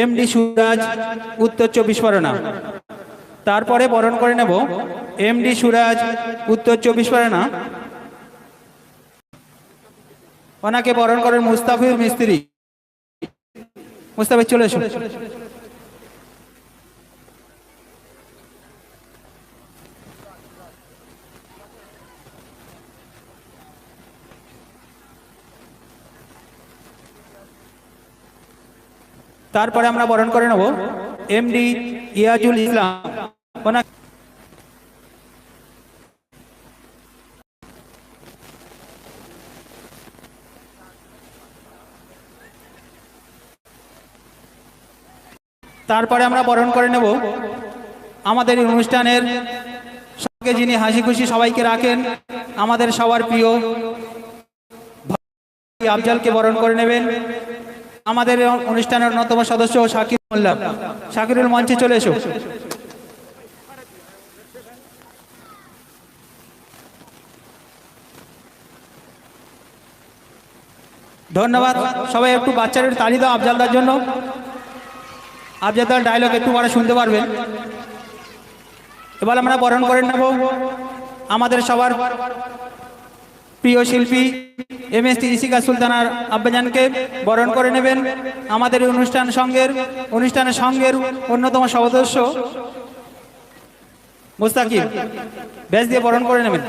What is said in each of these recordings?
MD সুরাজ, উত্তর 24 পরগনা। তারপরে বরণ করে নেব এমডি সুরাজ, উত্তর 24 পরগনা। ওনাকে বরণ করেন মুস্তাফিজ মিস্ত্রি। মুস্তাফিজ চলে এসো। তারপরে আমরা বরণ করে নেব এমডি ইয়াজুল ইসলাম। তারপরে আমরা বরণ করে নেব আমাদের এই অনুষ্ঠানের সঙ্গে যিনি হাসি খুশি সবাইকে রাখেন, আমাদের সবার প্রিয় আফজালকে বরণ করে নেবেন। আমাদের অনুষ্ঠানের অন্যতম সদস্য শাকির মোল্লা। শাকিরুল মঞ্চে চলে এসো। ধন্যবাদ। সবাই একটু বাচ্চাদের তালি দাও আফজালদার জন্য। আফজালদার ডায়লগ একটু পরে শুনতে পারবেন। এবার আমরা বরণ করে নেব আমাদের সবার প্রিয় শিল্পী এমএসটি ইসিকা সুলতানার আব্বাজানকে বরণ করে নেবেন। আমাদের এই অনুষ্ঠানের সঙ্গের অন্যতম সদস্য মুস্তাকিম ব্যাচ দিয়ে বরণ করে নেবেন।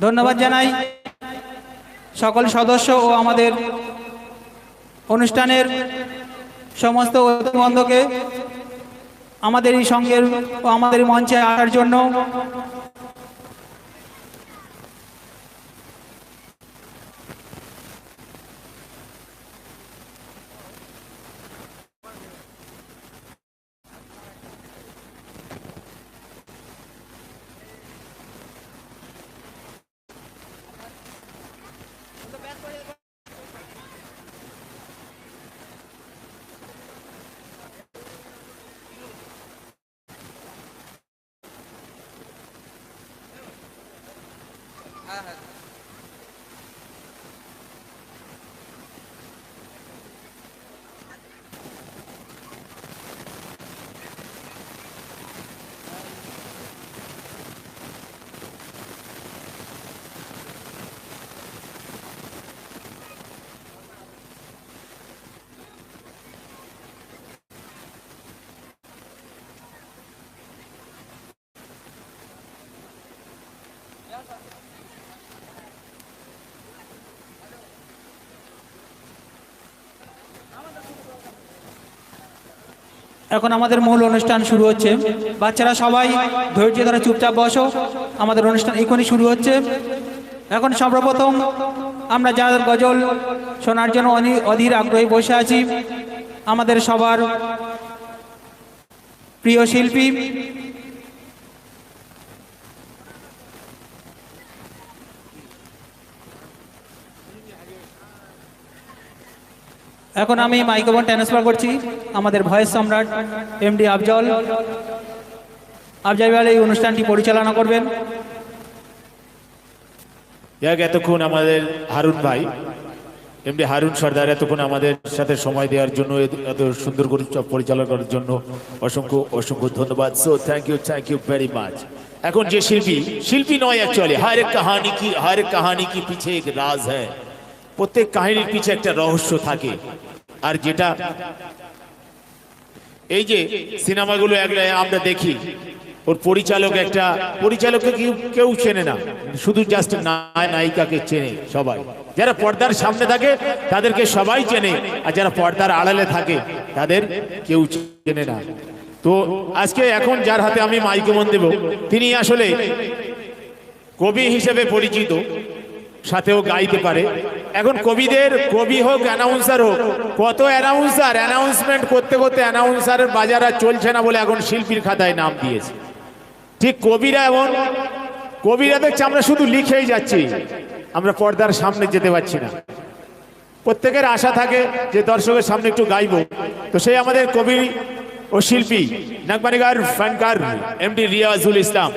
ধন্যবাদ জানাই সকল সদস্য ও আমাদের অনুষ্ঠানের সমস্ত বন্ধুকে আমাদের এই সঙ্গের ও আমাদের মঞ্চে আসার জন্য। এখন আমাদের মূল অনুষ্ঠান শুরু হচ্ছে। বাচ্চারা সবাই ধৈর্য ধরে চুপচাপ বসো, আমাদের অনুষ্ঠান এখনই শুরু হচ্ছে। এখন সর্বপ্রথম আমরা যাদের গজল শোনার জন্য অধীর আগ্রহী বসে আছি, আমাদের সবার প্রিয় শিল্পী এখন আমি মাইক্রোফোন ট্রান্সফার করছি আমাদের ভয়েস সম্রাট এমডি আফজল ভাই এই অনুষ্ঠানটি পরিচালনা করবেন। এতক্ষণ আমাদের হারুন ভাই এমডি হারুন সর্দার এতক্ষণ আমাদের সাথে সময় দেওয়ার জন্য, এত সুন্দর করে পরিচালনা করার জন্য অসংখ্য অসংখ্য ধন্যবাদ। So thank you very much. এখন যে শিল্পী নয়, অ্যাকচুয়ালি हर एक कहानी की पीछे एक राज है। প্রত্যেক কাহিনীর পিছে একটা রহস্য থাকে। আর যেটা এই যে সিনেমাগুলো আমরা দেখি, ওর পরিচালককে কেউ চেনে না, শুধু জাস্ট নায়িকাকে চেনে সবাই। যারা পর্দার সামনে থাকে তাদেরকে সবাই চেনে, আর যারা পর্দার আড়ালে থাকে তাদের কেউ চেনে না। তো আজকে এখন যার হাতে আমি মাইক্রোফোন দেব, তিনি আসলে কবি হিসেবে পরিচিত, সাথেও গাইতে পারে। এখন কবি হোক অ্যানাউন্সার হোক, কত অ্যানাউন্সমেন্ট করতে করতে অ্যানাউন্সারের বাজার আর চলছে না বলে এখন শিল্পীর খাতায় নাম দিয়েছে। ঠিক কবিরা দেখছে আমরা শুধু লিখেই যাচ্ছি, আমরা পর্দার সামনে যেতে পারছি না। প্রত্যেকের আশা থাকে যে দর্শকের সামনে একটু গাইবো। তো সেই আমাদের কবি ও শিল্পী নাগবানিগার ফানকার এমডি রিয়াজুল ইসলাম।